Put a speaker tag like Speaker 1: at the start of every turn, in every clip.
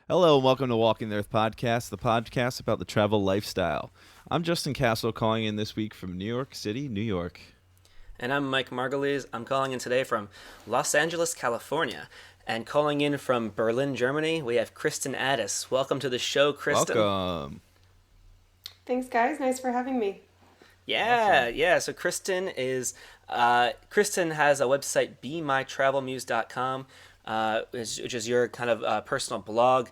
Speaker 1: Hello and welcome to Walking the Earth Podcast, the podcast about the travel lifestyle. I'm Justin Castle calling in this week from New York City, New York.
Speaker 2: And I'm Mike Margulies. I'm calling in today from Los Angeles, California. And calling in from Berlin, Germany, we have Kristen Addis. Welcome to the show, Kristen.
Speaker 1: Welcome.
Speaker 3: Thanks, guys. Nice for having me.
Speaker 2: Yeah. So Kristen has a website, BeMyTravelMuse.com, which is your kind of personal blog.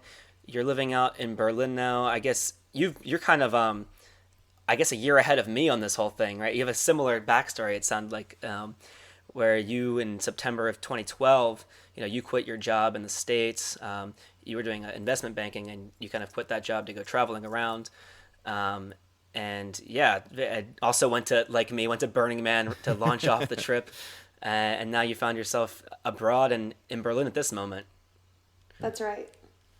Speaker 2: You're living out in Berlin now. I guess you're kind of a year ahead of me on this whole thing, right? You have a similar backstory. It sounded like where you in September of 2012, you quit your job in the States. You were doing investment banking, and you kind of quit that job to go traveling around. And yeah, I also went to Burning Man to launch off the trip. And now you found yourself abroad and in Berlin at this moment.
Speaker 3: That's right.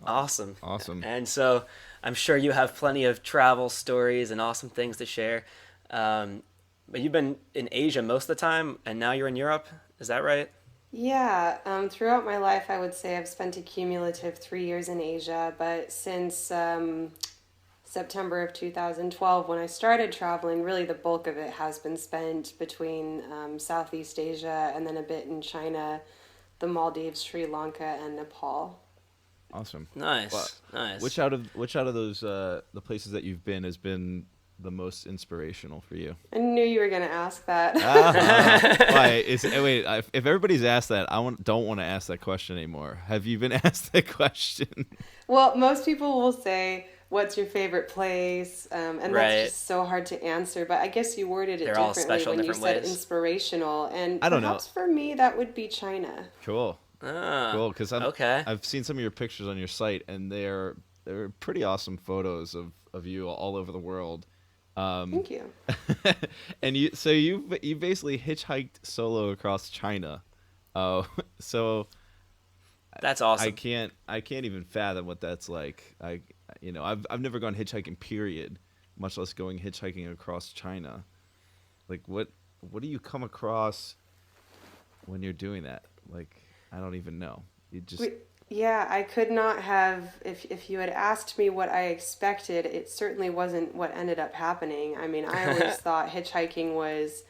Speaker 2: Awesome.
Speaker 1: And
Speaker 2: so I'm sure you have plenty of travel stories and awesome things to share. But you've been in Asia most of the time, and now you're in Europe. Is that right?
Speaker 3: Yeah. Throughout my life, I would say I've spent a cumulative 3 years in Asia. But since September of 2012, when I started traveling, really the bulk of it has been spent between Southeast Asia and then a bit in China, the Maldives, Sri Lanka, and Nepal.
Speaker 1: Awesome.
Speaker 2: Nice.
Speaker 1: Which out of those the places that you've been has been the most inspirational for you?
Speaker 3: I knew you were going to ask that.
Speaker 1: Why? If everybody's asked that, don't want to ask that question anymore. Have you been asked that question?
Speaker 3: Well, most people will say, what's your favorite place? And
Speaker 2: Right.
Speaker 3: that's just so hard to answer. But I guess you worded it
Speaker 2: They're all
Speaker 3: differently
Speaker 2: special in
Speaker 3: when you
Speaker 2: different
Speaker 3: said
Speaker 2: ways.
Speaker 3: inspirational. And
Speaker 1: I don't know.
Speaker 3: perhaps for me, that would be China.
Speaker 1: Cool. Cool, because
Speaker 2: Okay.
Speaker 1: I've seen some of your pictures on your site, and they're pretty awesome photos of you all over the world.
Speaker 3: Thank you.
Speaker 1: And you basically hitchhiked solo across China. So
Speaker 2: That's awesome.
Speaker 1: I can't even fathom what that's like. I've never gone hitchhiking, period, much less going hitchhiking across China. Like what do you come across when you're doing that? Like, I don't even know. You just
Speaker 3: Yeah, I could not have, if you had asked me what I expected, it certainly wasn't what ended up happening. I mean, I always thought hitchhiking was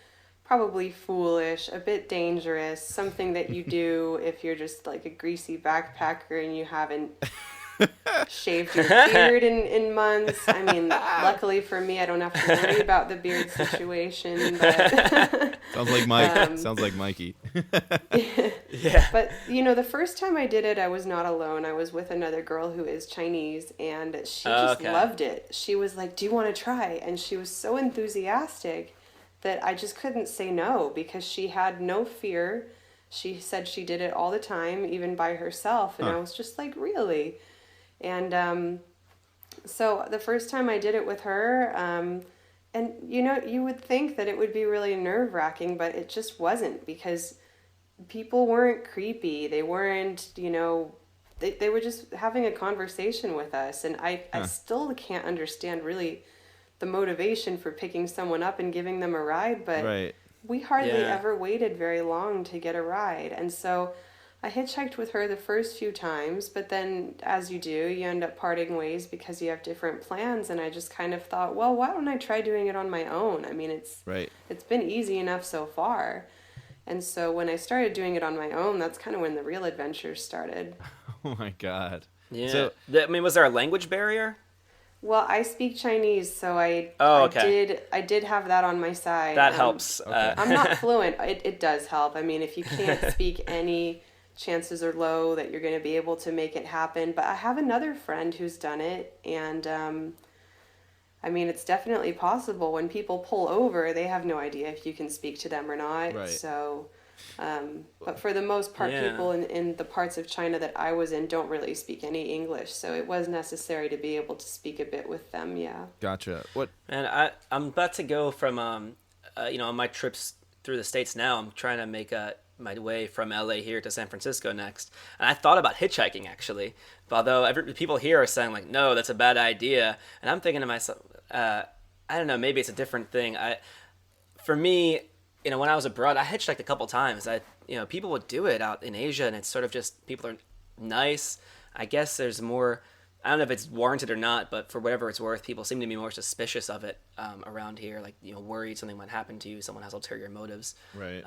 Speaker 3: probably foolish, a bit dangerous, something that you do if you're just like a greasy backpacker and you haven't shaved your beard in months. I mean, luckily for me, I don't have to worry about the beard situation, but
Speaker 1: sounds like Mike. Sounds like Mikey.
Speaker 2: Yeah.
Speaker 3: But, the first time I did it, I was not alone. I was with another girl who is Chinese, and she just
Speaker 2: Okay.
Speaker 3: loved it. She was like, do you want to try? And she was so enthusiastic that I just couldn't say no because she had no fear. She said she did it all the time, even by herself. And I was just like, really? And so the first time I did it with her, and you would think that it would be really nerve-wracking, but it just wasn't because people weren't creepy. They weren't, they were just having a conversation with us. And I still can't understand really the motivation for picking someone up and giving them a ride, but
Speaker 1: Right.
Speaker 3: we hardly
Speaker 2: Yeah.
Speaker 3: ever waited very long to get a ride. And so I hitchhiked with her the first few times, but then as you do, you end up parting ways because you have different plans. And I just kind of thought, well, why don't I try doing it on my own? I mean, it's been easy enough so far. And so when I started doing it on my own, that's kind of when the real adventures started.
Speaker 1: Oh my God.
Speaker 2: Yeah.
Speaker 1: So
Speaker 2: Was there a language barrier?
Speaker 3: Well, I speak Chinese, so I did have that on my side.
Speaker 2: That helps.
Speaker 1: okay.
Speaker 3: I'm not fluent. It does help. I mean, if you can't speak any, chances are low that you're going to be able to make it happen. But I have another friend who's done it, and I mean, it's definitely possible. When people pull over, they have no idea if you can speak to them or not.
Speaker 1: Right.
Speaker 3: So, but for the most part,
Speaker 2: Yeah.
Speaker 3: people in the parts of China that I was in don't really speak any English. So it was necessary to be able to speak a bit with them. Yeah.
Speaker 1: gotcha. What?
Speaker 2: And I'm about to go from, on my trips through the States now, I'm trying to make my way from LA here to San Francisco next. And I thought about hitchhiking, actually. Although people here are saying, like, no, that's a bad idea. And I'm thinking to myself, I don't know, maybe it's a different thing. For me, when I was abroad, I hitchhiked a couple times. People would do it out in Asia, and it's sort of just, people are nice. I guess there's more I don't know if it's warranted or not, but for whatever it's worth, people seem to be more suspicious of it around here. Like, worried something might happen to you. Someone has ulterior motives.
Speaker 1: Right.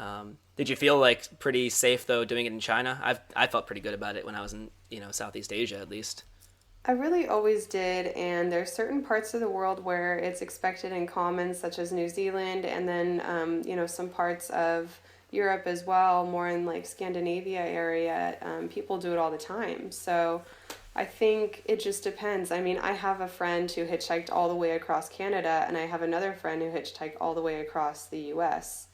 Speaker 2: Did you feel like pretty safe though doing it in China? I felt pretty good about it when I was in Southeast Asia at least.
Speaker 3: I really always did, and there's certain parts of the world where it's expected and common, such as New Zealand, and then some parts of Europe as well, more in like Scandinavia area. People do it all the time. So I think it just depends. I mean, I have a friend who hitchhiked all the way across Canada, and I have another friend who hitchhiked all the way across the U.S.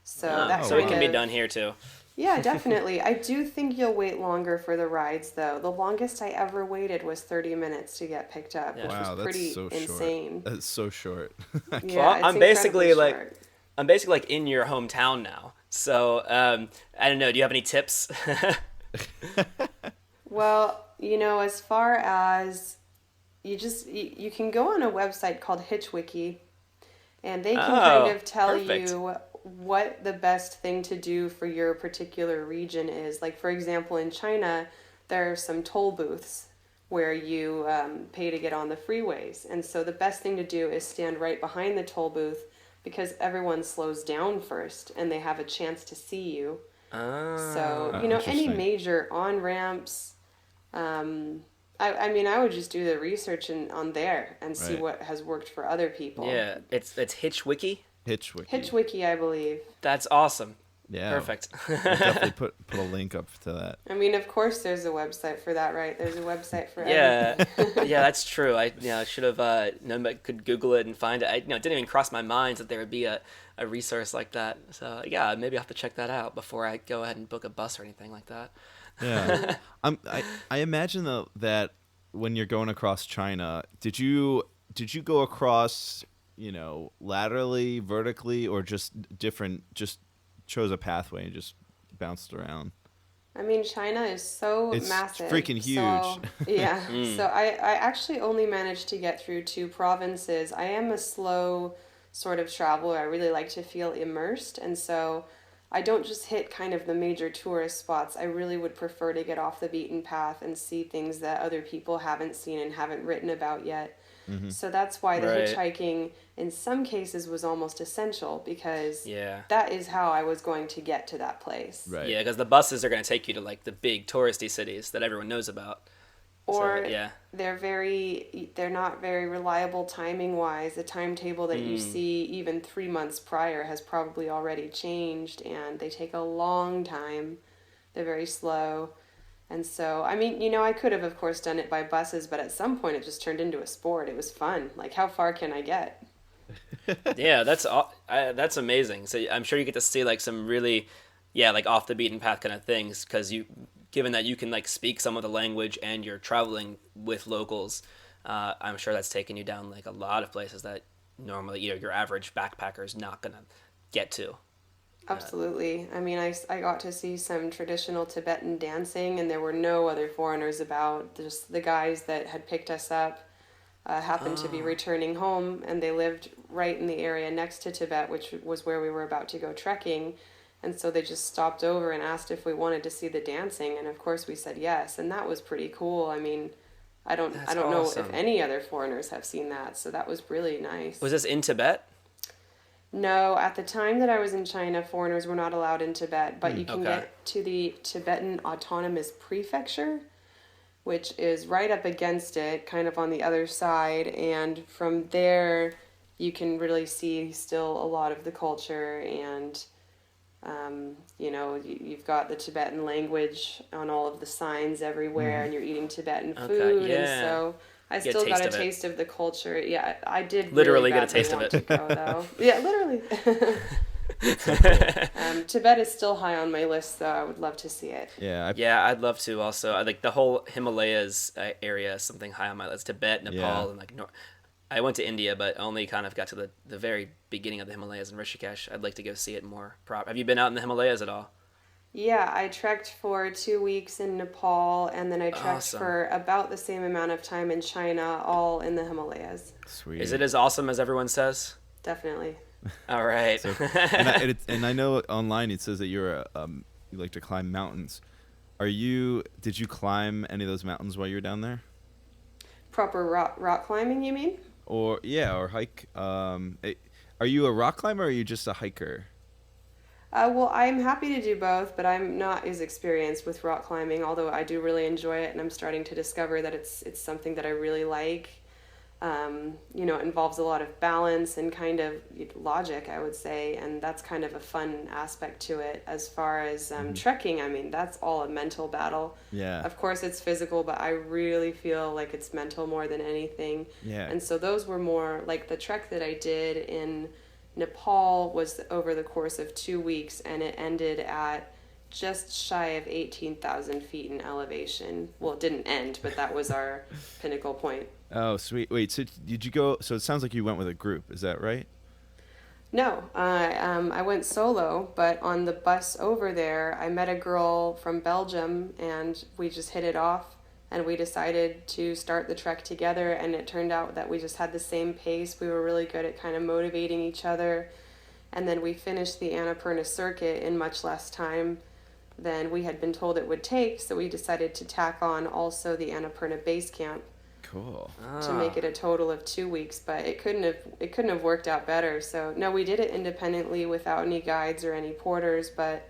Speaker 3: So
Speaker 2: So it can be done here too.
Speaker 3: Yeah, definitely. I do think you'll wait longer for the rides, though. The longest I ever waited was 30 minutes to get picked up, which
Speaker 1: Wow,
Speaker 3: was pretty
Speaker 1: that's so
Speaker 3: insane.
Speaker 1: short. That's so short.
Speaker 3: Yeah,
Speaker 2: Well,
Speaker 3: it's
Speaker 2: I'm basically
Speaker 3: incredibly
Speaker 2: like
Speaker 3: short.
Speaker 2: I'm basically like in your hometown now. So I don't know. Do you have any tips?
Speaker 3: Well, as far as you can go on a website called Hitchwiki, and they can kind of tell
Speaker 2: perfect.
Speaker 3: you what the best thing to do for your particular region is. Like, for example, in China, there are some toll booths where you pay to get on the freeways. And so the best thing to do is stand right behind the toll booth because everyone slows down first and they have a chance to see you. So, any
Speaker 1: interesting.
Speaker 3: major on-ramps, I mean, I would just do the research on there and see
Speaker 1: Right.
Speaker 3: what has worked for other people.
Speaker 2: Yeah, it's Hitchwiki.
Speaker 1: Hitchwiki.
Speaker 3: Hitchwiki, I believe.
Speaker 2: That's awesome.
Speaker 1: Yeah.
Speaker 2: Perfect.
Speaker 1: I'll definitely put a link up to that.
Speaker 3: I mean, of course, there's a website for that, right? There's a website for
Speaker 2: Yeah,
Speaker 3: everything.
Speaker 2: yeah, that's true. I should have known, but could Google it and find it. It didn't even cross my mind that there would be a resource like that. So yeah, maybe I'll have to check that out before I go ahead and book a bus or anything like that.
Speaker 1: Yeah. I imagine though that when you're going across China, did you go across, laterally, vertically, or just chose a pathway and just bounced around?
Speaker 3: I mean, China is so
Speaker 1: It's
Speaker 3: massive.
Speaker 1: freaking huge.
Speaker 3: So, yeah. So I actually only managed to get through 2 provinces. I am a slow sort of traveler. I really like to feel immersed. And so I don't just hit kind of the major tourist spots. I really would prefer to get off the beaten path and see things that other people haven't seen and haven't written about yet. So that's why the
Speaker 2: Right.
Speaker 3: hitchhiking in some cases was almost essential because
Speaker 2: Yeah.
Speaker 3: that is how I was going to get to that place.
Speaker 1: Right.
Speaker 2: Yeah, because the buses are going to take you to like the big touristy cities that everyone knows about.
Speaker 3: Or
Speaker 2: So, yeah.
Speaker 3: they're not very reliable timing wise. The timetable that you see even 3 months prior has probably already changed, and they take a long time. They're very slow. And so, I mean, I could have, of course, done it by buses, but at some point it just turned into a sport. It was fun. Like, how far can I get?
Speaker 2: Yeah, that's amazing. So I'm sure you get to see like some really, like off the beaten path kind of things because given that you can like speak some of the language and you're traveling with locals, I'm sure that's taken you down like a lot of places that normally your average backpacker is not gonna get to.
Speaker 3: Absolutely. I mean, I got to see some traditional Tibetan dancing, and there were no other foreigners about. Just the guys that had picked us up happened to be returning home, and they lived right in the area next to Tibet, which was where we were about to go trekking. And so they just stopped over and asked if we wanted to see the dancing, and of course we said yes, and that was pretty cool. I mean, I don't know if
Speaker 2: awesome.
Speaker 3: any other foreigners have seen that, so that was really nice.
Speaker 2: Was this in Tibet?
Speaker 3: No, at the time that I was in China, foreigners were not allowed in Tibet, but you can
Speaker 2: Okay.
Speaker 3: get to the Tibetan Autonomous Prefecture, which is right up against it, kind of on the other side, and from there you can really see still a lot of the culture, and you've got the Tibetan language on all of the signs everywhere, and you're eating Tibetan
Speaker 2: Okay,
Speaker 3: food,
Speaker 2: yeah.
Speaker 3: and so I
Speaker 2: You get a
Speaker 3: still got
Speaker 2: taste
Speaker 3: a
Speaker 2: of it.
Speaker 3: taste of the culture. Yeah, I did
Speaker 2: Literally
Speaker 3: really
Speaker 2: get a taste of
Speaker 3: badly
Speaker 2: it.
Speaker 3: want to go, though. Yeah, literally. Tibet is still high on my list, though. I would love to see it.
Speaker 1: Yeah.
Speaker 2: Yeah, I'd love to also. I like the whole Himalayas area is something high on my list. Tibet, Nepal,
Speaker 1: Yeah.
Speaker 2: and like I went to India, but only kind of got to the very beginning of the Himalayas in Rishikesh. I'd like to go see it more. Have you been out in the Himalayas at all?
Speaker 3: Yeah, I trekked for 2 weeks in Nepal, and then I trekked
Speaker 2: Awesome.
Speaker 3: for about the same amount of time in China, all in the Himalayas.
Speaker 1: Sweet.
Speaker 2: Is it as awesome as everyone says?
Speaker 3: Definitely.
Speaker 2: All right.
Speaker 1: and I know online it says that you like to climb mountains. Did you climb any of those mountains while you were down there?
Speaker 3: Proper rock climbing, you mean?
Speaker 1: Or yeah, or hike. Are you a rock climber or are you just a hiker?
Speaker 3: Well, I'm happy to do both, but I'm not as experienced with rock climbing, although I do really enjoy it, and I'm starting to discover that it's something that I really like. It involves a lot of balance and kind of logic, I would say, and that's kind of a fun aspect to it. As far as trekking, I mean, that's all a mental battle.
Speaker 1: Yeah.
Speaker 3: Of course, it's physical, but I really feel like it's mental more than anything.
Speaker 1: Yeah.
Speaker 3: And so those were more like the trek that I did in Nepal was over the course of 2 weeks, and it ended at just shy of 18,000 feet in elevation. Well, it didn't end, but that was our pinnacle point.
Speaker 1: Oh, sweet. Wait, so did you go? So it sounds like you went with a group. Is that right?
Speaker 3: No, I went solo, but on the bus over there, I met a girl from Belgium, and we just hit it off, and we decided to start the trek together, and it turned out that we just had the same pace. We were really good at kind of motivating each other, and then we finished the Annapurna circuit in much less time than we had been told it would take, so we decided to tack on also the Annapurna base camp
Speaker 1: Cool.
Speaker 3: to make it a total of 2 weeks, but it couldn't have worked out better. So no, we did it independently without any guides or any porters, but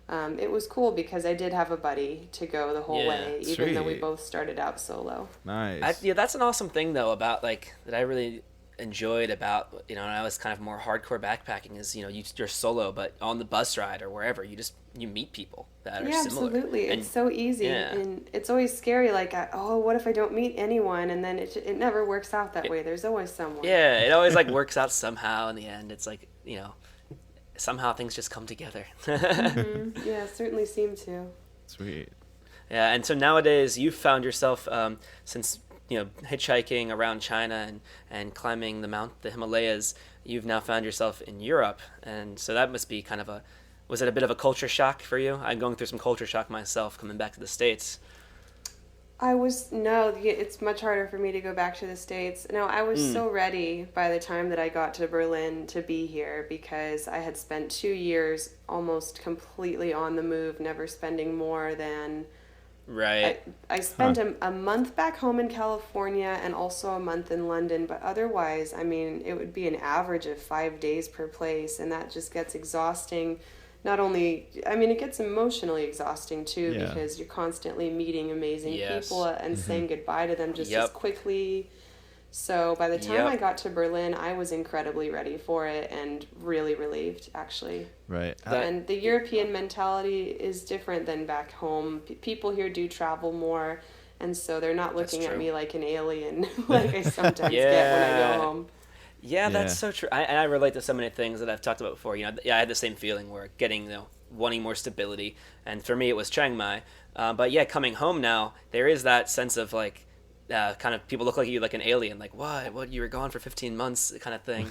Speaker 3: it was cool because I did have a buddy to go the whole way, even though we
Speaker 1: Sweet.
Speaker 3: both started out solo.
Speaker 1: Nice.
Speaker 2: Yeah, that's an awesome thing though about like that I really enjoyed about when I was kind of more hardcore backpacking is you're solo, but on the bus ride or wherever you meet people that are
Speaker 3: Yeah,
Speaker 2: similar.
Speaker 3: absolutely.
Speaker 2: And
Speaker 3: It's so easy,
Speaker 2: yeah.
Speaker 3: and it's always scary. Like, oh, what if I don't meet anyone? And then it never works out that way. There's always someone.
Speaker 2: yeah, it always like works out somehow in the end. It's like somehow things just come together.
Speaker 3: Yeah, certainly seem to.
Speaker 1: Sweet.
Speaker 2: Yeah, and so nowadays you've found yourself since hitchhiking around China and climbing the Himalayas, you've now found yourself in Europe, and so that must be kind of was it a bit of a culture shock for you? I'm going through some culture shock myself coming back to the States.
Speaker 3: No, it's much harder for me to go back to the States. No, I was so ready by the time that I got to Berlin to be here because I had spent 2 years almost completely on the move, never spending more than...
Speaker 2: Right.
Speaker 3: I spent a month back home in California and also a month in London, but otherwise, I mean, it would be an average of 5 days per place, and that just gets exhausting. Not only, I mean, it gets emotionally exhausting too,
Speaker 1: Yeah.
Speaker 3: because you're constantly meeting amazing
Speaker 2: Yes.
Speaker 3: people and saying goodbye to them just
Speaker 2: Yep.
Speaker 3: as quickly. So by the time
Speaker 2: Yep.
Speaker 3: I got to Berlin, I was incredibly ready for it and really relieved, actually.
Speaker 1: Right.
Speaker 3: And the European mentality is different than back home. People here do travel more, and so they're not
Speaker 2: That's
Speaker 3: looking at
Speaker 2: true.
Speaker 3: me like an alien like I sometimes get when I
Speaker 2: Yeah.
Speaker 3: go home.
Speaker 2: Yeah, that's
Speaker 1: Yeah.
Speaker 2: so true. And I relate to so many things that I've talked about before. Yeah, I had the same feeling where getting, wanting more stability. And for me, it was Chiang Mai. But yeah, coming home now, there is that sense of like, kind of people look like you like an alien, like what you were gone for 15 months kind of thing.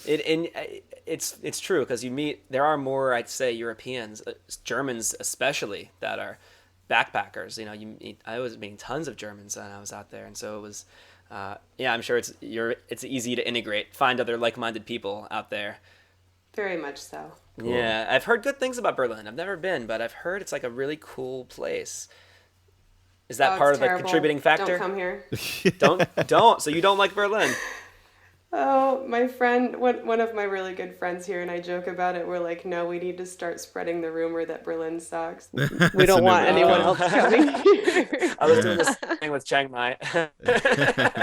Speaker 2: It's true because there are more, I'd say, Europeans, Germans especially, that are backpackers. I was meeting tons of Germans when I was out there, and so it was. Yeah, I'm sure it's easy to integrate, find other like-minded people out there.
Speaker 3: Very much so.
Speaker 1: Cool.
Speaker 2: Yeah, I've heard good things about Berlin. I've never been, but I've heard it's like a really cool place. Is that
Speaker 3: Oh,
Speaker 2: part
Speaker 3: it's
Speaker 2: of the
Speaker 3: terrible.
Speaker 2: contributing factor?
Speaker 3: Don't come here.
Speaker 2: Don't. So you don't like Berlin?
Speaker 3: Oh, my friend, one of my really good friends here, and I joke about it. We're like, no, we need to start spreading the rumor that Berlin sucks. We
Speaker 1: So
Speaker 3: don't want
Speaker 1: nobody
Speaker 3: anyone
Speaker 1: comes.
Speaker 3: else coming here.
Speaker 2: I was doing this thing with Chiang Mai.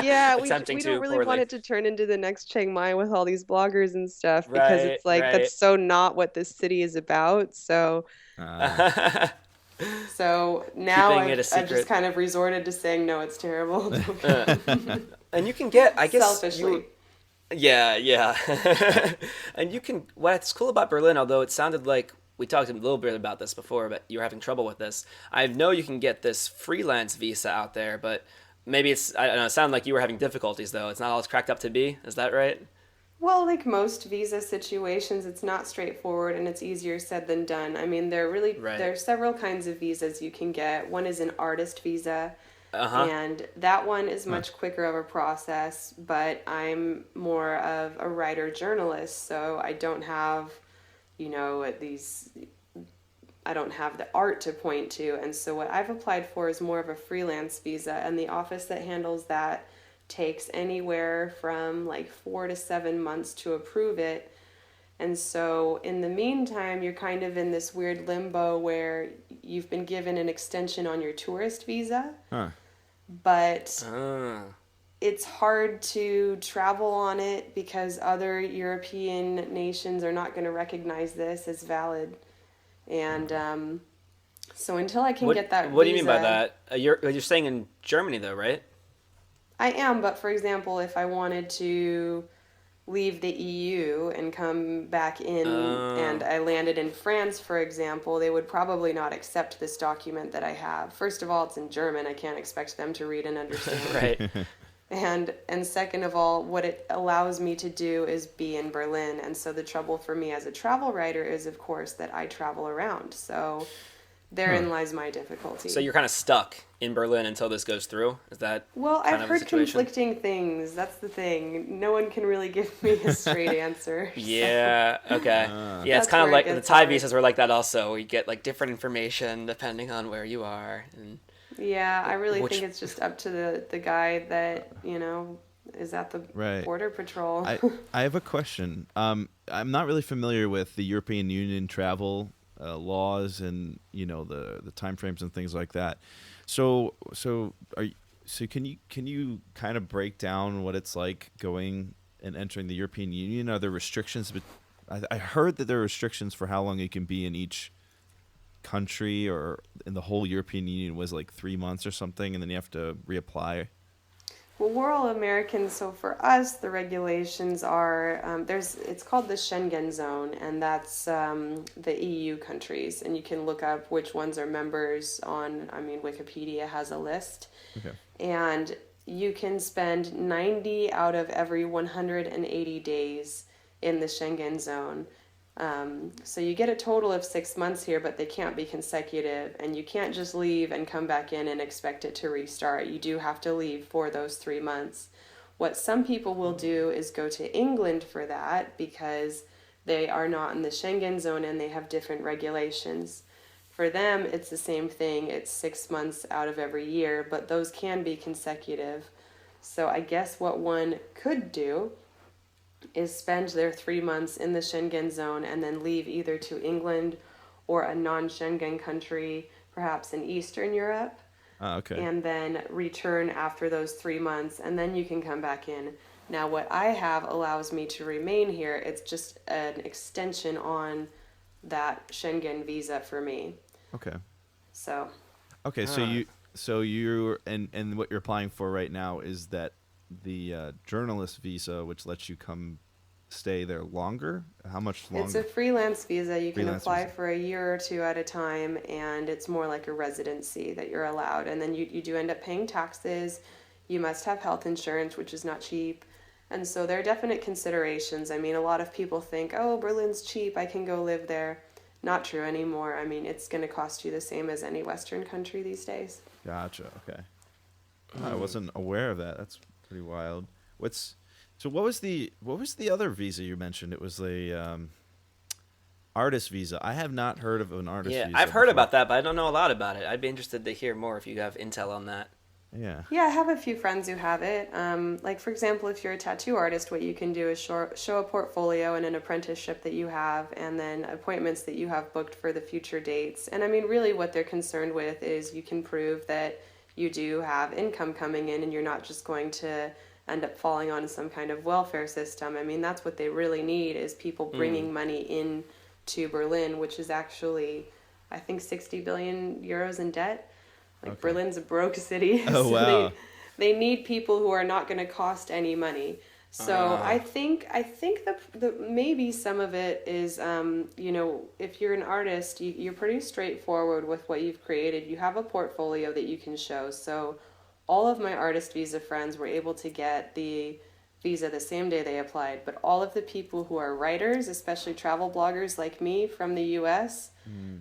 Speaker 3: Yeah,
Speaker 2: Attempting
Speaker 3: we
Speaker 2: to
Speaker 3: don't really
Speaker 2: poorly.
Speaker 3: want it to turn into the next Chiang Mai with all these bloggers and stuff because
Speaker 2: Right,
Speaker 3: it's like
Speaker 2: right.
Speaker 3: that's so not what this city is about. So now
Speaker 2: Keeping it a
Speaker 3: I've
Speaker 2: secret.
Speaker 3: just kind of resorted to saying no, it's terrible. Don't come.
Speaker 2: And you can get, I guess,
Speaker 3: Selfishly.
Speaker 2: Yeah. And what's cool about Berlin, although it sounded like we talked a little bit about this before, but you were having trouble with this. I know you can get this freelance visa out there, but maybe I don't know, it sounded like you were having difficulties though. It's not all it's cracked up to be. Is that right?
Speaker 3: Well, like most visa situations, it's not straightforward and it's easier said than done. I mean, there are several kinds of visas you can get. One is an artist visa, and that one is much quicker of a process, but I'm more of a writer journalist, so I don't have, these I don't have the art to point to. And so what I've applied for is more of a freelance visa, and the office that handles that takes anywhere from like 4 to 7 months to approve it. And so in the meantime, you're kind of in this weird limbo where you've been given an extension on your tourist visa,
Speaker 1: Huh.
Speaker 3: but
Speaker 2: Ah.
Speaker 3: it's hard to travel on it because other European nations are not going to recognize this as valid. And so until I can get that
Speaker 2: What do you mean by
Speaker 3: visa,
Speaker 2: that? You're staying in Germany though, right?
Speaker 3: I am. But for example, if I wanted to leave the EU and come back in, and
Speaker 2: Oh.
Speaker 3: I landed in France, for example, they would probably not accept this document that I have. First of all, it's in German. I can't expect them to read and understand.
Speaker 2: Right.
Speaker 3: And second of all, what it allows me to do is be in Berlin. And so the trouble for me as a travel writer is, of course, that I travel around. So therein lies my difficulty.
Speaker 2: So you're kind of stuck in Berlin until this goes through. Is that
Speaker 3: Well,
Speaker 2: kind
Speaker 3: I've
Speaker 2: of a
Speaker 3: heard
Speaker 2: situation?
Speaker 3: conflicting things. That's the thing. No one can really give me a straight answer. so-
Speaker 2: Yeah. Okay. Yeah, it's
Speaker 3: That's
Speaker 2: kind of
Speaker 3: where it
Speaker 2: like the
Speaker 3: gets
Speaker 2: Thai
Speaker 3: hard.
Speaker 2: visas were like that also. You get like different information depending on where you are. And
Speaker 3: Yeah, I really
Speaker 2: Which-
Speaker 3: think it's just up to the guy that, is at the
Speaker 1: Right.
Speaker 3: border patrol.
Speaker 1: I have a question. I'm not really familiar with the European Union travel laws and the timeframes and things like that. So can you kind of break down what it's like going and entering the European Union? Are there restrictions? But I heard that there are restrictions for how long you can be in each country, or in the whole European Union was like 3 months or something, and then you have to reapply.
Speaker 3: Well, we're all Americans, so for us, the regulations are it's called the Schengen zone, and that's the EU countries, and you can look up which ones are members on. I mean, Wikipedia has a list,
Speaker 1: Okay.
Speaker 3: and you can spend 90 out of every 180 days in the Schengen zone. So you get a total of 6 months here, but they can't be consecutive, and you can't just leave and come back in and expect it to restart. You do have to leave for those 3 months. What some people will do is go to England for that because they are not in the Schengen zone and they have different regulations. For them, it's the same thing. It's 6 months out of every year, but those can be consecutive. So I guess what one could do is spend their 3 months in the Schengen zone and then leave either to England or a non-Schengen country, perhaps in Eastern Europe,
Speaker 1: Okay.
Speaker 3: and then return after those 3 months, and then you can come back in. Now, what I have allows me to remain here. It's just an extension on that Schengen visa for me.
Speaker 1: Okay.
Speaker 3: So,
Speaker 1: Okay. So you're and what you're applying for right now is that the journalist visa, which lets you come stay there longer. How much longer?
Speaker 3: it's a freelance visa. You can
Speaker 1: Freelance
Speaker 3: apply
Speaker 1: visa.
Speaker 3: for a year or two at a time, and it's more like a residency that you're allowed. And then you do end up paying taxes. You must have health insurance, which is not cheap. And so there are definite considerations. I mean, a lot of people think, oh, Berlin's cheap, I can go live there. Not true anymore. I mean, it's going to cost you the same as any Western country these days.
Speaker 1: Gotcha. Okay. I wasn't aware of that. That's pretty wild. What was the other visa you mentioned? It was a artist visa. I have not heard of an artist
Speaker 2: yeah,
Speaker 1: visa.
Speaker 2: I've heard
Speaker 1: before.
Speaker 2: about that, but I don't know a lot about it. I'd be interested to hear more if you have intel on that.
Speaker 1: Yeah.
Speaker 3: Yeah, I have a few friends who have it. Like, for example, if you're a tattoo artist, what you can do is show a portfolio and an apprenticeship that you have, and then appointments that you have booked for the future dates. And I mean, really what they're concerned with is you can prove that you do have income coming in and you're not just going to end up falling on some kind of welfare system. I mean, that's what they really need, is people bringing money in to Berlin, which is actually, I think, 60 billion euros in debt. Like,
Speaker 1: Okay.
Speaker 3: Berlin's a broke city.
Speaker 1: Oh,
Speaker 3: so
Speaker 1: wow.
Speaker 3: they need people who are not going to cost any money. So I think the maybe some of it is, if you're an artist, you're pretty straightforward with what you've created. You have a portfolio that you can show. So all of my artist visa friends were able to get the visa the same day they applied. But all of the people who are writers, especially travel bloggers like me from the U.S.,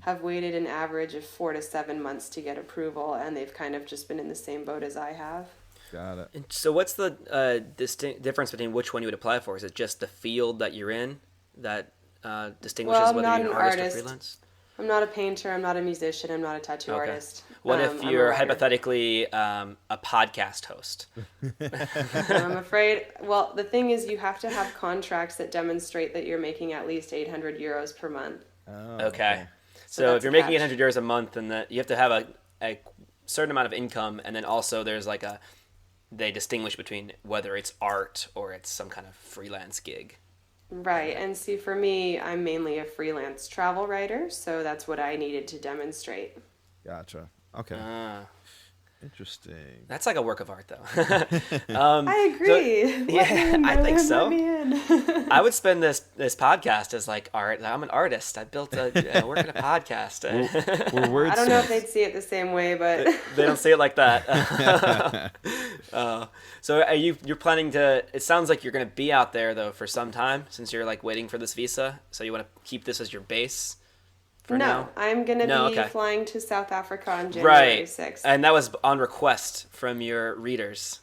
Speaker 3: have waited an average of 4 to 7 months to get approval, and they've kind of just been in the same boat as I have.
Speaker 1: Got it.
Speaker 2: And so what's the difference between which one you would apply for? Is it just the field that you're in that distinguishes
Speaker 3: Well, I'm
Speaker 2: whether
Speaker 3: not
Speaker 2: you're an
Speaker 3: an
Speaker 2: artist or
Speaker 3: artist.
Speaker 2: freelance?
Speaker 3: I'm not a painter. I'm not a musician. I'm not a tattoo
Speaker 2: Okay.
Speaker 3: artist.
Speaker 2: What if
Speaker 3: I'm a
Speaker 2: you're
Speaker 3: writer.
Speaker 2: hypothetically a podcast host?
Speaker 3: I'm afraid. Well, the thing is, you have to have contracts that demonstrate that you're making at least 800 euros per month.
Speaker 1: Oh,
Speaker 2: Okay.
Speaker 3: So
Speaker 2: So if
Speaker 3: that's
Speaker 2: you're
Speaker 3: a
Speaker 2: making
Speaker 3: catch.
Speaker 2: 800 euros a month, then you have to have a certain amount of income, and then also there's like they distinguish between whether it's art or it's some kind of freelance gig.
Speaker 3: Right. And see, for me, I'm mainly a freelance travel writer, so that's what I needed to demonstrate.
Speaker 1: Gotcha. Okay.
Speaker 2: Ah,
Speaker 1: Interesting.
Speaker 2: that's like a work of art, though.
Speaker 3: I agree. Let me in,
Speaker 2: I think
Speaker 3: Berlin,
Speaker 2: so.
Speaker 3: Let me in.
Speaker 2: I would spend this podcast as like art. I'm an artist. I built I work in a podcast.
Speaker 1: We're wordsmiths.
Speaker 3: I don't know if they'd see it the same way, but
Speaker 2: They don't say it like that. So you're planning to? It sounds like you're going to be out there though for some time, since you're like waiting for this visa. So you want to keep this as your base for
Speaker 3: no,
Speaker 2: now?
Speaker 3: I'm going to
Speaker 2: No,
Speaker 3: be
Speaker 2: okay.
Speaker 3: flying to South Africa on January 6th.
Speaker 2: And that was on request from your readers.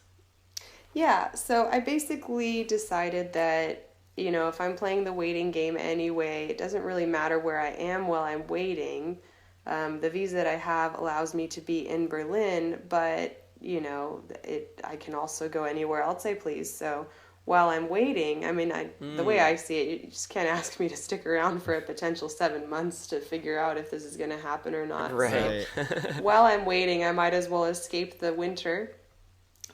Speaker 3: Yeah, so I basically decided that, if I'm playing the waiting game anyway, it doesn't really matter where I am while I'm waiting. The visa that I have allows me to be in Berlin, but, I can also go anywhere else I please. So while I'm waiting, I mean, the way I see it, you just can't ask me to stick around for a potential 7 months to figure out if this is going to happen or not.
Speaker 2: Right.
Speaker 3: So while I'm waiting, I might as well escape the winter.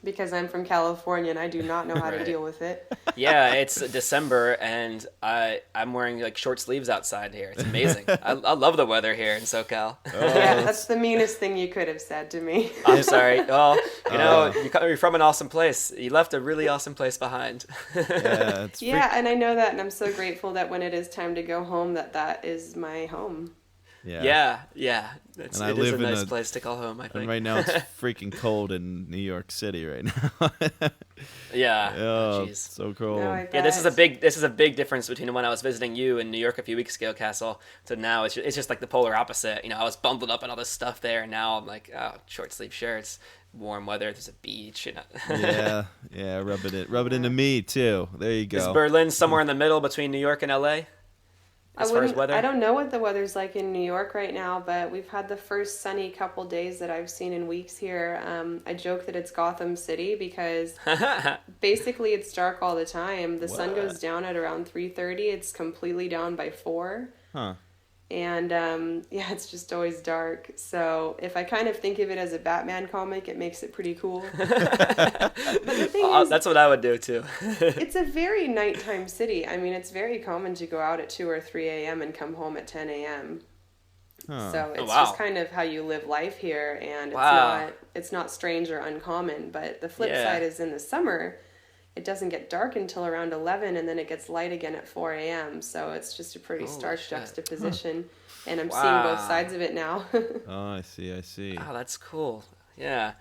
Speaker 3: Because I'm from California and I do not know how to deal with it.
Speaker 2: Yeah, it's December and I'm wearing like short sleeves outside here. It's amazing. I love the weather here in SoCal.
Speaker 3: Yeah, that's the meanest thing you could have said to me.
Speaker 2: I'm sorry. Well, you're from an awesome place. You left a really awesome place behind.
Speaker 1: Yeah, it's
Speaker 3: Yeah, and I know that, and I'm so grateful that when it is time to go home, that is my home.
Speaker 2: Yeah.
Speaker 1: And
Speaker 2: It
Speaker 1: I
Speaker 2: is
Speaker 1: live
Speaker 2: a
Speaker 1: in
Speaker 2: nice place to call home, I think.
Speaker 1: And right now it's freaking cold in New York City right now.
Speaker 2: Yeah.
Speaker 1: Oh,
Speaker 2: Jeez.
Speaker 1: so cold.
Speaker 3: No, I
Speaker 2: Yeah, this is
Speaker 3: bet.
Speaker 2: a big difference between when I was visiting you in New York a few weeks ago, Castle, to now. It's just like the polar opposite. I was bundled up in all this stuff there, and now I'm like, oh, short sleeve shirts, warm weather, there's a beach.
Speaker 1: Yeah, rub it into me too. There you
Speaker 2: Is
Speaker 1: go.
Speaker 2: Berlin somewhere in the middle between New York and LA? As far as weather?
Speaker 3: I don't know what the weather's like in New York right now, but we've had the first sunny couple days that I've seen in weeks here. I joke that it's Gotham City because basically it's dark all the time. The sun goes down at around 3:30. It's completely down by 4.
Speaker 1: Huh.
Speaker 3: And it's just always dark. So if I kind of think of it as a Batman comic, it makes it pretty cool. But the thing is,
Speaker 2: That's what I would do too.
Speaker 3: it's a very nighttime city. I mean, it's very common to go out at 2 or 3 a.m. and come home at 10 a.m.
Speaker 1: Huh.
Speaker 3: So it's
Speaker 2: wow.
Speaker 3: just kind of how you live life here, and
Speaker 2: Wow.
Speaker 3: it's not strange or uncommon. But the flip
Speaker 2: Yeah.
Speaker 3: side is in the summer, it doesn't get dark until around 11, and then it gets light again at 4 a.m. So it's just a pretty
Speaker 2: Holy
Speaker 3: stark
Speaker 2: shit.
Speaker 3: juxtaposition, and I'm
Speaker 2: Wow.
Speaker 3: seeing both sides of it now.
Speaker 1: Oh, I see.
Speaker 2: Oh, that's cool. Yeah.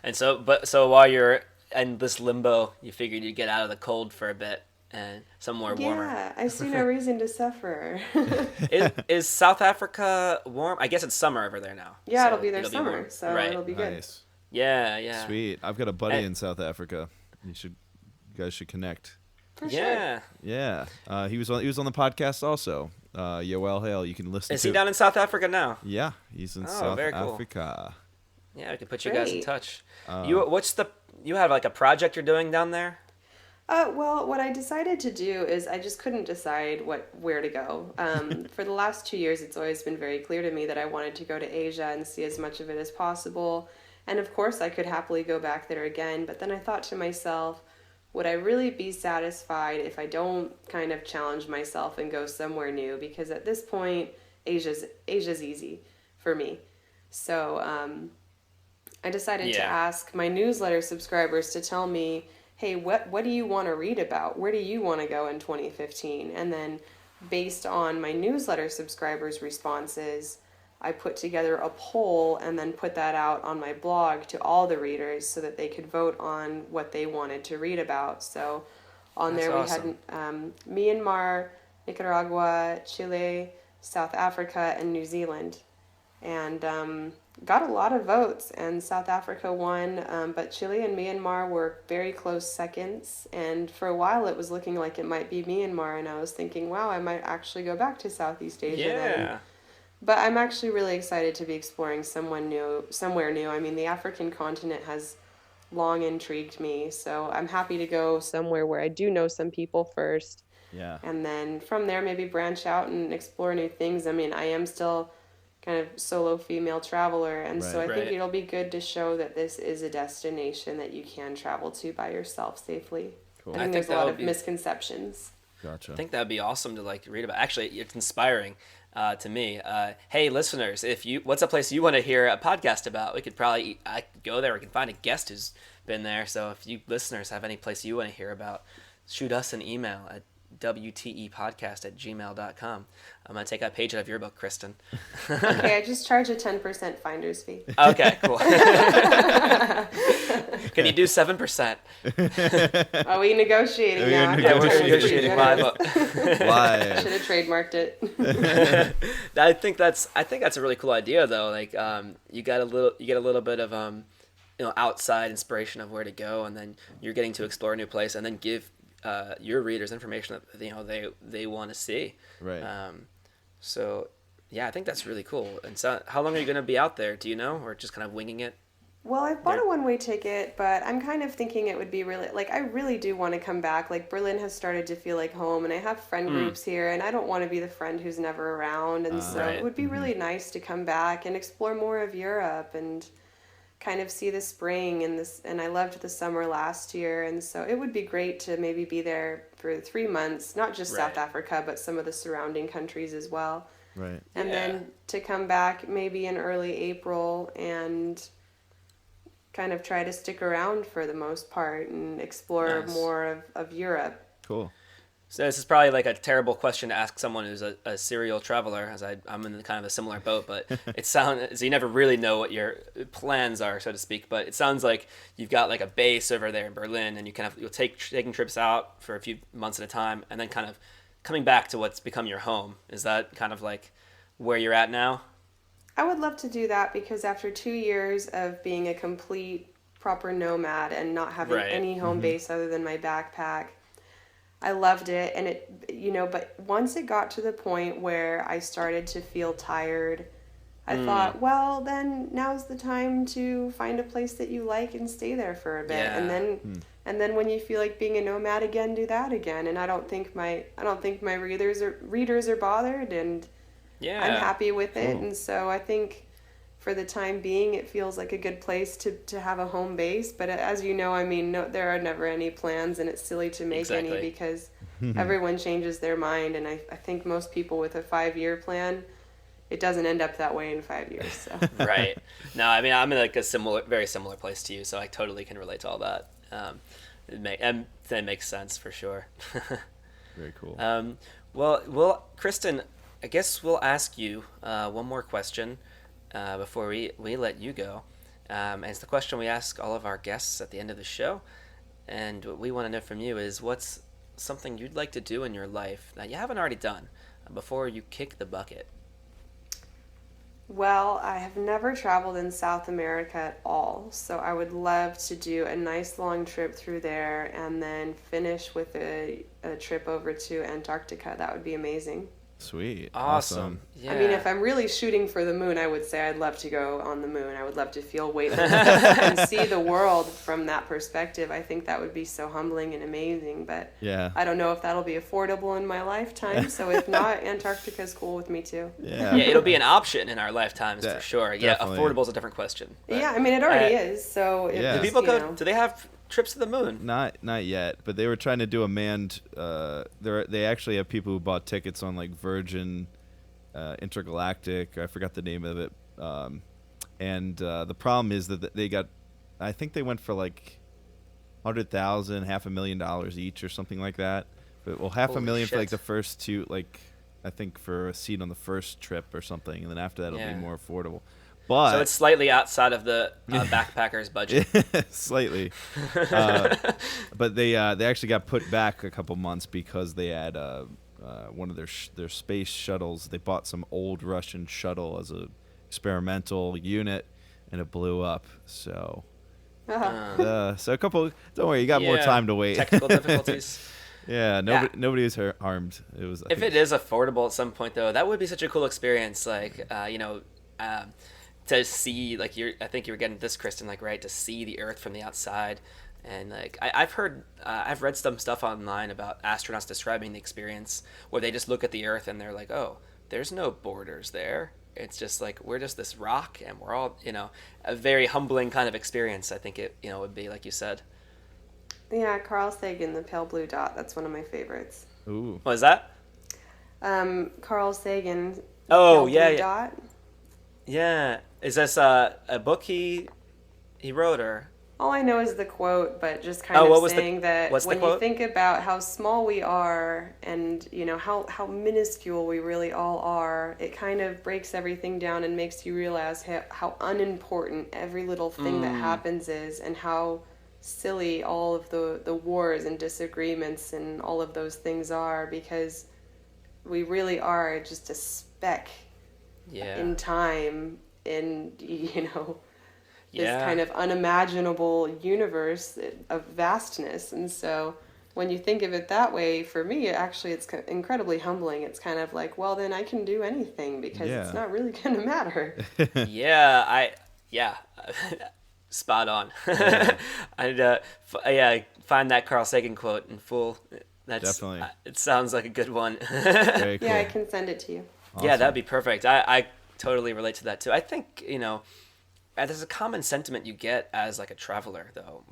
Speaker 2: And so while you're in this limbo, you figured you'd get out of the cold for a bit and somewhere warmer.
Speaker 3: Yeah, I see no reason to suffer.
Speaker 2: Is South Africa warm? I guess it's summer over there now.
Speaker 3: Yeah,
Speaker 2: so
Speaker 3: it'll be their summer,
Speaker 2: warm.
Speaker 3: so
Speaker 2: Right.
Speaker 3: it'll be good.
Speaker 1: Nice.
Speaker 2: Yeah.
Speaker 1: Sweet. I've got a buddy
Speaker 2: And-
Speaker 1: in South Africa. You guys should connect.
Speaker 3: For sure.
Speaker 2: Yeah.
Speaker 1: Yeah. He was on the podcast also. Yoel Hale. You can listen
Speaker 2: Is
Speaker 1: to
Speaker 2: he down in South Africa now?
Speaker 1: Yeah, he's in
Speaker 2: Oh,
Speaker 1: South
Speaker 2: very cool.
Speaker 1: Africa.
Speaker 2: Yeah, we can put you guys in
Speaker 3: Great.
Speaker 2: touch. You have like a project you're doing down there?
Speaker 3: Well, what I decided to do is I just couldn't decide where to go. For the last 2 years, it's always been very clear to me that I wanted to go to Asia and see as much of it as possible. And of course, I could happily go back there again. But then I thought to myself, would I really be satisfied if I don't kind of challenge myself and go somewhere new? Because at this point, Asia's easy for me. So I decided to ask my newsletter subscribers to tell me, hey, what do you want to read about? Where do you want to go in 2015? And then based on my newsletter subscribers' responses, I put together a poll and then put that out on my blog to all the readers so that they could vote on what they wanted to read about. So on
Speaker 2: That's
Speaker 3: there
Speaker 2: awesome.
Speaker 3: we had Myanmar, Nicaragua, Chile, South Africa, and New Zealand. And got a lot of votes, and South Africa won, but Chile and Myanmar were very close seconds. And for a while it was looking like it might be Myanmar, and I was thinking, wow, I might actually go back to Southeast Asia then.
Speaker 2: Yeah.
Speaker 3: But I'm actually really excited to be exploring somewhere new. I mean, the African continent has long intrigued me, so I'm happy to go somewhere where I do know some people first,
Speaker 1: Yeah.
Speaker 3: and then from there maybe branch out and explore new things. I mean, I am still kind of solo female traveler, and so
Speaker 1: Right.
Speaker 3: I think
Speaker 2: Right.
Speaker 3: it'll be good to show that this is a destination that you can travel to by yourself safely.
Speaker 1: Cool.
Speaker 3: I
Speaker 2: I
Speaker 3: think
Speaker 2: think
Speaker 3: there's a
Speaker 2: that
Speaker 3: lot
Speaker 2: would
Speaker 3: of
Speaker 2: be
Speaker 3: misconceptions.
Speaker 1: Gotcha.
Speaker 2: I think that'd be awesome to like read about. Actually, it's inspiring to me. Hey, listeners, if you what's a place you want to hear a podcast about? We could probably I could go there. We can find a guest who's been there. So if you listeners have any place you want to hear about, shoot us an email at wtepodcast@gmail.com. I'm gonna take that page out of your book, Kristen.
Speaker 3: Okay, I just charge a 10% finder's fee.
Speaker 2: Okay, cool. Can you do 7%?
Speaker 3: Are we negotiating
Speaker 1: Are we
Speaker 3: now?
Speaker 2: Yeah, we're
Speaker 1: Negotiating.
Speaker 2: negotiating live.
Speaker 1: Live.
Speaker 3: Should have trademarked it.
Speaker 2: I think that's a really cool idea though. Like you get a little bit of outside inspiration of where to go, and then you're getting to explore a new place, and then give your readers information that they want to see.
Speaker 1: Right.
Speaker 2: So yeah, I think that's really cool. And so, how long are you going to be out there? Do you know, or just kind of winging it?
Speaker 3: Well, I've bought a one-way ticket, but I'm kind of thinking it would be really, like, I really do want to come back. Like, Berlin has started to feel like home, and I have friend groups here, and I don't want to be the friend who's never around. And so
Speaker 2: Right.
Speaker 3: it would be really nice to come back and explore more of Europe and kind of see the spring and I loved the summer last year, and so it would be great to maybe be there for 3 months, not just South
Speaker 2: Right.
Speaker 3: Africa, but some of the surrounding countries as well.
Speaker 1: Right.
Speaker 3: And
Speaker 2: Yeah.
Speaker 3: then to come back maybe in early April and kind of try to stick around for the most part and explore
Speaker 2: Nice.
Speaker 3: more of Europe.
Speaker 1: Cool.
Speaker 2: So this is probably like a terrible question to ask someone who's a serial traveler, as I'm in kind of a similar boat. But it sounds you never really know what your plans are, so to speak. But it sounds like you've got like a base over there in Berlin, and you'll taking trips out for a few months at a time, and then kind of coming back to what's become your home. Is that kind of like where you're at now?
Speaker 3: I would love to do that because after 2 years of being a complete proper nomad and not having
Speaker 2: Right.
Speaker 3: any home base other than my backpack, I loved it. And but once it got to the point where I started to feel tired, I thought, well, then now's the time to find a place that you like and stay there for a bit.
Speaker 2: Yeah.
Speaker 3: And then when you feel like being a nomad again, do that again. And I don't think my readers are bothered, and
Speaker 2: Yeah.
Speaker 3: I'm happy with it.
Speaker 1: Cool.
Speaker 3: And so I think for the time being, it feels like a good place to have a home base. But as you know, I mean, no, there are never any plans, and it's silly to make
Speaker 2: Exactly.
Speaker 3: any because everyone changes their mind. And I think most people with a 5-year plan, it doesn't end up that way in 5 years. So.
Speaker 2: Right. No, I mean I'm in like a very similar place to you, so I totally can relate to all that. That makes sense for sure.
Speaker 1: Very cool.
Speaker 2: Well, Kristen, I guess we'll ask you one more question before we let you go. And it's the question we ask all of our guests at the end of the show. And what we want to know from you is what's something you'd like to do in your life that you haven't already done before you kick the bucket?
Speaker 3: Well, I have never traveled in South America at all, so I would love to do a nice long trip through there and then finish with a trip over to Antarctica. That would be amazing.
Speaker 1: Sweet.
Speaker 2: Awesome. Yeah.
Speaker 3: I mean, if I'm really shooting for the moon, I would say I'd love to go on the moon. I would love to feel weightless and see the world from that perspective. I think that would be so humbling and amazing, but
Speaker 1: Yeah.
Speaker 3: I don't know if that'll be affordable in my lifetime, so if not, Antarctica's cool with me too.
Speaker 1: Yeah.
Speaker 2: Yeah, it'll be an option in our lifetimes for
Speaker 1: De-
Speaker 2: sure. Yeah,
Speaker 1: definitely.
Speaker 2: affordable is a different question. But,
Speaker 3: Yeah, I mean, it already is, so if
Speaker 1: Yeah.
Speaker 2: Do
Speaker 3: just,
Speaker 2: people go?
Speaker 3: you know.
Speaker 2: Do they have trips to the moon?
Speaker 1: Not yet, but they were trying to do a manned. They actually have people who bought tickets on like Virgin, Intergalactic. I forgot the name of it. And the problem is that they got. I think they went for like $100,000, $500,000 each, or something like that. But well,
Speaker 2: Holy
Speaker 1: $500,000 for like
Speaker 2: shit.
Speaker 1: the first two, like I think for a seat on the first trip or something, and then after that it'll
Speaker 2: Yeah.
Speaker 1: be more affordable. But
Speaker 2: So it's slightly outside of the backpacker's budget.
Speaker 1: slightly, but they actually got put back a couple months because they had one of their space shuttles. They bought some old Russian shuttle as a experimental unit, and it blew up. So
Speaker 3: Uh-huh.
Speaker 1: so a couple. Don't worry, you got more
Speaker 2: Yeah,
Speaker 1: time to wait.
Speaker 2: Technical difficulties.
Speaker 1: Yeah,
Speaker 2: Yeah.
Speaker 1: nobody was harmed. It was, I
Speaker 2: If
Speaker 1: think.
Speaker 2: it is affordable at some point, though, that would be such a cool experience. Like, to see, like, I think you were getting this, Kristen, like, right, to see the Earth from the outside. And like I've read some stuff online about astronauts describing the experience where they just look at the Earth and they're like, oh, there's no borders there. It's just like we're just this rock, and we're all, a very humbling kind of experience. I think it, would be like you said.
Speaker 3: Yeah, Carl Sagan, The Pale Blue Dot. That's one of my favorites.
Speaker 1: Ooh.
Speaker 2: What is that?
Speaker 3: Carl Sagan, The
Speaker 2: Oh
Speaker 3: Pale
Speaker 2: yeah,
Speaker 3: Blue
Speaker 2: yeah,
Speaker 3: Dot.
Speaker 2: yeah. Is this a book he wrote, or?
Speaker 3: All I know is the quote, but just kind
Speaker 2: Oh,
Speaker 3: of saying that
Speaker 2: what's the
Speaker 3: when you
Speaker 2: quote?
Speaker 3: think about how small we are and, how minuscule we really all are, it kind of breaks everything down and makes you realize how unimportant every little thing that happens is, and how silly all of the wars and disagreements and all of those things are, because we really are just a speck
Speaker 2: Yeah.
Speaker 3: in time in, this
Speaker 2: Yeah.
Speaker 3: kind of unimaginable universe of vastness. And so when you think of it that way, for me, actually, it's incredibly humbling. It's kind of like, well, then I can do anything because
Speaker 1: Yeah.
Speaker 3: it's not really going to matter.
Speaker 2: Yeah, spot on. I find that Carl Sagan quote in full. That's
Speaker 1: Definitely.
Speaker 2: It sounds like a good one.
Speaker 1: Very cool.
Speaker 3: Yeah, I can send it to you.
Speaker 2: Yeah,
Speaker 1: Awesome.
Speaker 2: that'd be perfect. I totally relate to that too. I think, there's a common sentiment you get as like a traveler though,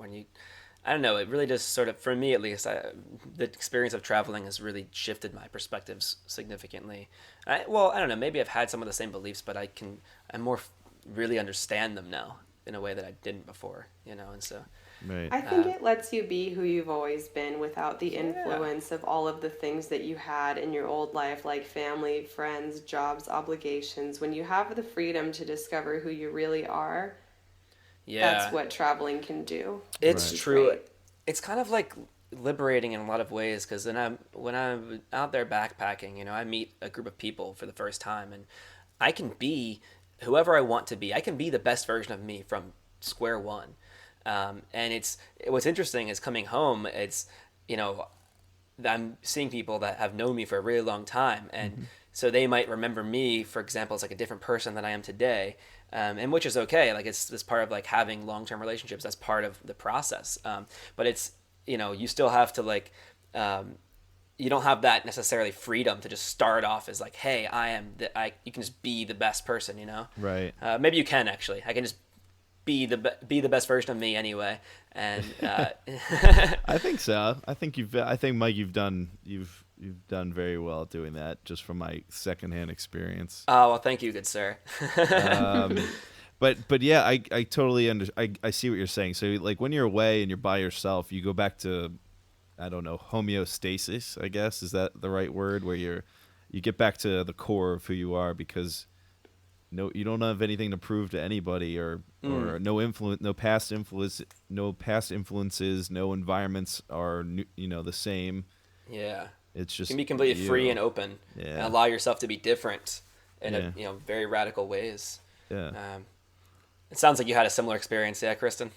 Speaker 2: I don't know, it really just sort of, for me at least, the experience of traveling has really shifted my perspectives significantly. I don't know, maybe I've had some of the same beliefs, but I more really understand them now in a way that I didn't before, and so.
Speaker 1: Right.
Speaker 3: I think it lets you be who you've always been without the influence of all of the things that you had in your old life, like family, friends, jobs, obligations. When you have the freedom to discover who you really are, that's what traveling can do.
Speaker 2: It's
Speaker 1: Right.
Speaker 2: true.
Speaker 3: Great.
Speaker 2: It's kind of like liberating in a lot of ways, because when I'm out there backpacking, I meet a group of people for the first time, and I can be whoever I want to be. I can be the best version of me from square one. And what's interesting is coming home. It's I'm seeing people that have known me for a really long time, and so they might remember me, for example, as like a different person than I am today, and which is okay. Like it's part of like having long-term relationships. That's part of the process. But it's you still have to like. You don't have that necessarily freedom to just start off as like, hey, you can just be the best person,
Speaker 1: Right.
Speaker 2: Maybe you can actually. I can just be the best version of me anyway, and
Speaker 1: I think so. I think Mike, you've done very well doing that, just from my secondhand experience.
Speaker 2: Oh well, thank you, good sir.
Speaker 1: But yeah, I totally I see what you're saying. So like when you're away and you're by yourself, you go back to, I don't know, homeostasis, I guess, is that the right word, where you get back to the core of who you are, because you don't have anything to prove to anybody, or no past influences, no environments are the same.
Speaker 2: Yeah,
Speaker 1: It's just
Speaker 2: you can be completely
Speaker 1: you.
Speaker 2: free and open, and
Speaker 1: Yeah.
Speaker 2: allow yourself to be different in
Speaker 1: Yeah.
Speaker 2: very radical ways.
Speaker 1: Yeah.
Speaker 2: It sounds like you had a similar experience, yeah, Kristen?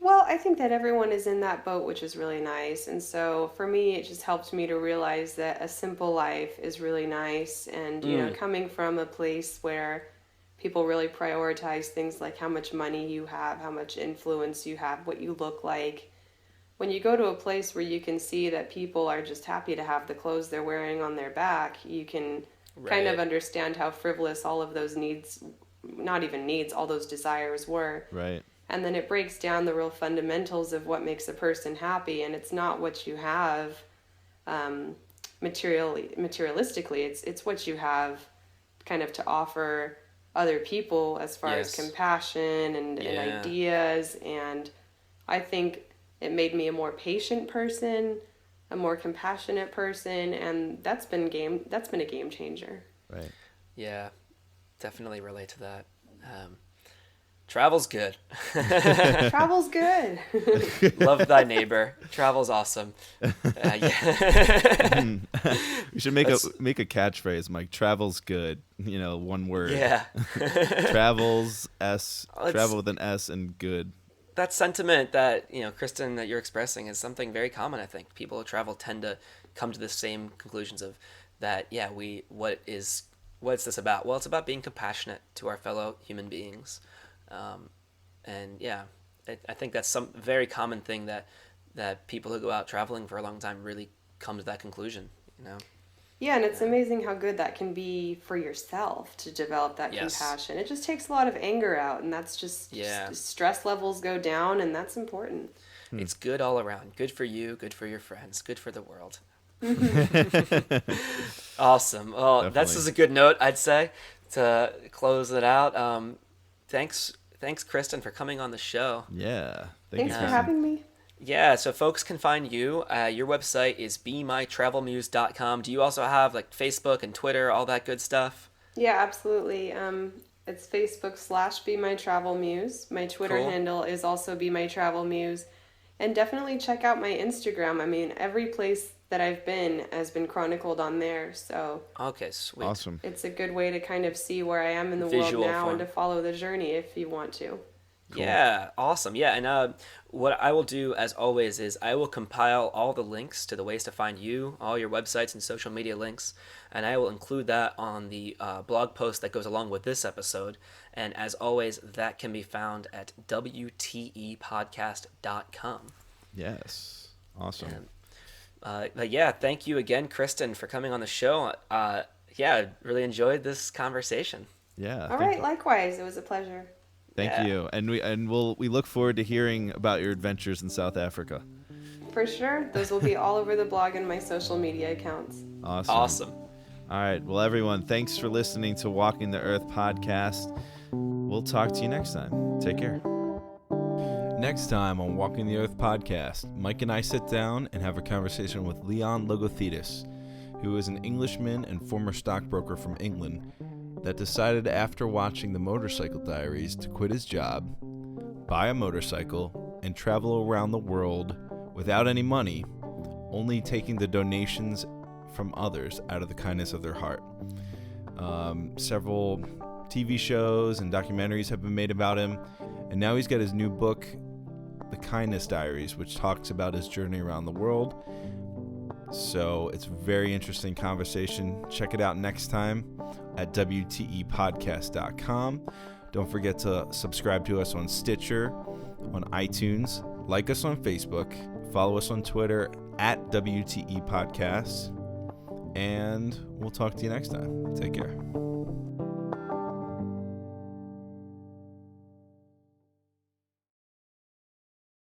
Speaker 3: Well, I think that everyone is in that boat, which is really nice. And so for me, it just helped me to realize that a simple life is really nice. And, coming from a place where people really prioritize things like how much money you have, how much influence you have, what you look like. When you go to a place where you can see that people are just happy to have the clothes they're wearing on their back, you can kind of
Speaker 2: Right.
Speaker 3: understand how frivolous all of those not even needs, all those desires were.
Speaker 1: Right.
Speaker 3: And then it breaks down the real fundamentals of what makes a person happy, and it's not what you have materialistically. It's what you have kind of to offer other people as far as
Speaker 2: Yes.
Speaker 3: compassion and ideas. And I think it made me a more patient person, a more compassionate person, and that's been a game changer.
Speaker 1: Right.
Speaker 2: Yeah, definitely relate to that. Travel's good.
Speaker 3: Travel's good.
Speaker 2: Love thy neighbor. Travel's awesome. Yeah.
Speaker 1: We should make a catchphrase, Mike. Travel's good. One word.
Speaker 2: Yeah.
Speaker 1: Travels S.
Speaker 2: Let's-
Speaker 1: Travel with an S and good.
Speaker 2: that sentiment that, Kristen, that you're expressing is something very common. I think people who travel tend to come to the same conclusions of that. Yeah, what's this about? Well, it's about being compassionate to our fellow human beings, and yeah, I think that's some very common thing that people who go out traveling for a long time really come to that conclusion.
Speaker 3: Yeah, and it's amazing how good that can be for yourself to develop that
Speaker 2: Yes.
Speaker 3: compassion. It just takes a lot of anger out, and that's just stress levels go down, and that's important.
Speaker 2: It's good all around. Good for you. Good for your friends. Good for the world. Awesome. Well, this is a good note, I'd say, to close it out. Thanks, Kristen, for coming on the show.
Speaker 1: Yeah.
Speaker 3: Thanks for having me.
Speaker 2: Yeah, so folks can find you. Your website is BeMyTravelMuse.com. Do you also have like Facebook and Twitter, all that good stuff?
Speaker 3: Yeah, absolutely. It's Facebook / Be My Travel Muse. My Twitter handle is also Be My Travel Muse. And definitely check out my Instagram. I mean, every place that I've been has been chronicled on there. So
Speaker 2: okay, sweet.
Speaker 1: Awesome.
Speaker 3: It's a good way to kind of see where I am in the
Speaker 2: Visual
Speaker 3: world now
Speaker 2: form.
Speaker 3: and to follow the journey if you want to.
Speaker 2: Cool. Yeah, awesome. Yeah, and what I will do, as always, is I will compile all the links to the ways to find you, all your websites and social media links, and I will include that on the blog post that goes along with this episode. And as always, that can be found at WTEpodcast.com.
Speaker 1: Yes. Awesome.
Speaker 2: But yeah, thank you again, Kristen, for coming on the show. Yeah, really enjoyed this conversation.
Speaker 1: Yeah.
Speaker 3: All right, likewise. It was a pleasure.
Speaker 1: Thank you. And we look forward to hearing about your adventures in South Africa.
Speaker 3: For sure. Those will be all over the blog and my social media accounts.
Speaker 1: Awesome. All right. Well, everyone, thanks for listening to Walking the Earth podcast. We'll talk to you next time. Take care. Next time on Walking the Earth podcast, Mike and I sit down and have a conversation with Leon Logothetis, who is an Englishman and former stockbroker from England that decided after watching the Motorcycle Diaries to quit his job, buy a motorcycle, and travel around the world without any money, only taking the donations from others out of the kindness of their heart. Several TV shows and documentaries have been made about him, and now he's got his new book, The Kindness Diaries, which talks about his journey around the world. So it's a very interesting conversation. Check it out next time at WTEpodcast.com. Don't forget to subscribe to us on Stitcher, on iTunes, like us on Facebook, follow us on Twitter at WTE Podcasts, and we'll talk to you next time. Take care.